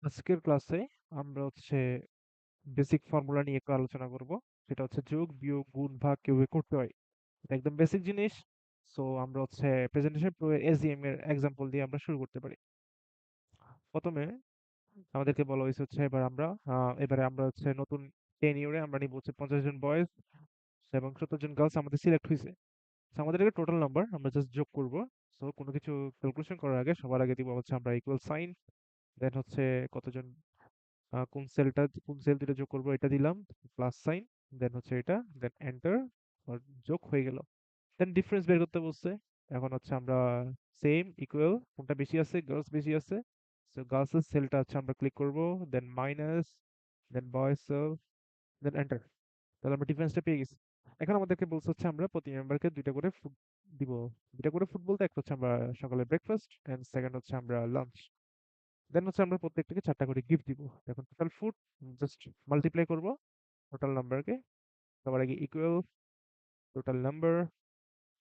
আজকের ক্লাসে আমরা বেসিক ফর্মুলা নিয়ে একটু আলোচনা করব। সেটা যোগ বিয়োগ গুণ ভাগ কিভাবে করতে হয়। এটা একদম বেসিক জিনিস। সো আমরা প্রেজেন্টেশন প্রো এসইএম এর এক্সাম্পল দিয়ে আমরা শুরু করতে পারি। প্রথমে আমাদেরকে বলা হয়েছে এবারে আমরা নতুন টেনিউরে আমরা নিব 50 জন বয়েজ এবং 70 জন গার্লস আমাদের সিলেক্ট হয়েছে। আমাদের টোটাল নাম্বার আমরা জাস্ট যোগ করব। সো কোনো কিছু ক্যালকুলেশন করার আগে সবার আগে দিব আমরা ইকুয়াল সাইন, দেন কতজন কোন সেল দুটো যোগ করবো এটা দিলাম, প্লাস সাইন, দেন এটা, দেন এন্টার, যোগ হয়ে গেল। দেন ডিফারেন্স বের করতে বলছে। এখন আমরা সেম ইকুয়াল কোনটা বেশি আছে, গার্লস বেশি আছে। সো গার্লস এর সেলটা আমরা ক্লিক করব, দেন মাইনাস, দেন বয়েজ সেল, দেন এন্টার। তাহলে আমরা ডিফারেন্সটা পেয়ে গেছি। এখন আমাদেরকে বলছে আমরা প্রতি মেম্বারকে দুইটা করে ফুড দিব। দুইটা করে ফুড বলতে একটা আমরা সকালে ব্রেকফাস্ট, এন্ড সেকেন্ড আমরা লাঞ্চ। দেন আমরা প্রত্যেকটাকে 4টা করে গিফট দিব। এখন টোটাল ফুড জাস্ট মাল্টিপ্লাই করব টোটাল নাম্বারকে। সবার আগে equal total number,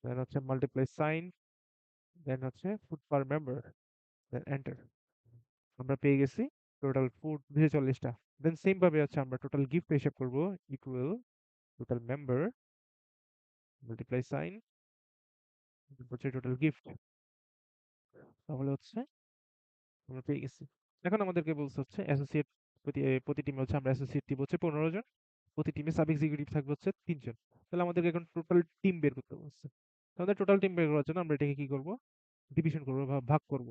then multiply sign, then food per member, then enter. আমরা পেয়ে গেছি টোটাল ফুড 240টা। দেন সেম ভাবে আমরা টোটাল গিফট হিসাব করব। Equal total member multiply sign, total gift. তাহলে আমরা পেয়ে গেছি। এখন আমাদেরকে বলছে অ্যাসোসিয়েট, প্রতি টিমে আমরা অ্যাসোসিয়েট দিব 15 জন। প্রতি টিমে সাব এক্সিকিউটিভ থাকবে 3 জন। তাহলে আমাদেরকে এখন টোটাল টিম বের করতে বলছে। আমাদের টোটাল টিম বের করার জন্য আমরা এটাকে কি করব, ডিভিশন করব বা ভাগ করব।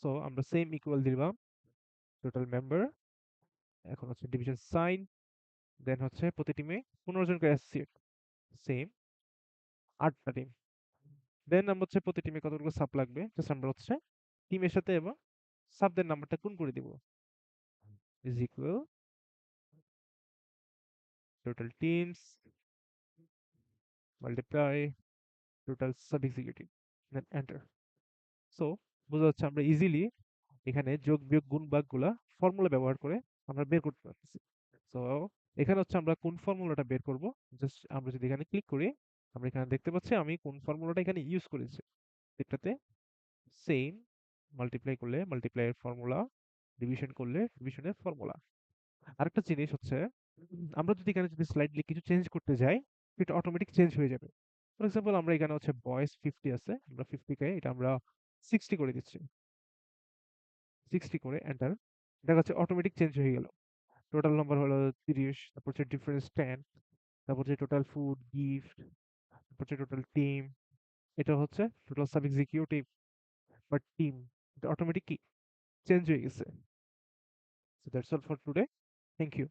সো আমরা সেম ইকুয়াল দিলাম টোটাল মেম্বার, এখন ডিভিশন সাইন, দেন প্রতি টিমে 15 জন করে অ্যাসোসিয়েট, সেম 8টা টিম। দেন আমরা প্রতি টিমে কতগুলো সাব লাগবে, জাস্ট আমরা টিমের সাথে এবং সাবদের নাম্বারটা গুণ করে দিব। Is equal total teams multiply total sub executive, then enter. So বোঝা যাচ্ছে আমরা ইজিলি এখানে যোগ বিয়োগ গুণ ভাগগুলা ফর্মুলা ব্যবহার করে আমরা বের করতে পারতেছি। সো এখানে আমরা কোন ফর্মুলাটা বের করব, জাস্ট আমরা যদি এখানে ক্লিক করি, আমরা এখানে দেখতে পাচ্ছি আমি কোন ফর্মুলাটা এখানে ইউজ করেছি। এটাতে সেম মাল্টিপ্লাই করলে মাল্টিপ্লাইয়ের ফর্মুলা, ডিভিশন করলে ডিভিশনের ফর্মুলা। আরেকটা জিনিস আমরা যদি এখানে স্লাইডলি কিছু চেঞ্জ করতে যাই, এটা অটোমেটিক চেঞ্জ হয়ে যাবে। ফর এক্সাম্পল আমরা এখানে বয়েস 50 আছে, আমরা 50 কে এটা আমরা 60 করে দিচ্ছি। 60 করে এন্টার। দেখা যাচ্ছে অটোমেটিক চেঞ্জ হয়ে গেল। টোটাল নাম্বার হলো 30, তারপর ডিফারেন্স 10, তারপর টোটাল ফুড গিফট, তারপর টোটাল টিম, এটা টোটাল সাব এক্সিকিউটিভ বা টিম। এটা অটোমেটিক কি চেঞ্জ হয়ে গেছে। So that's all for today. Thank you.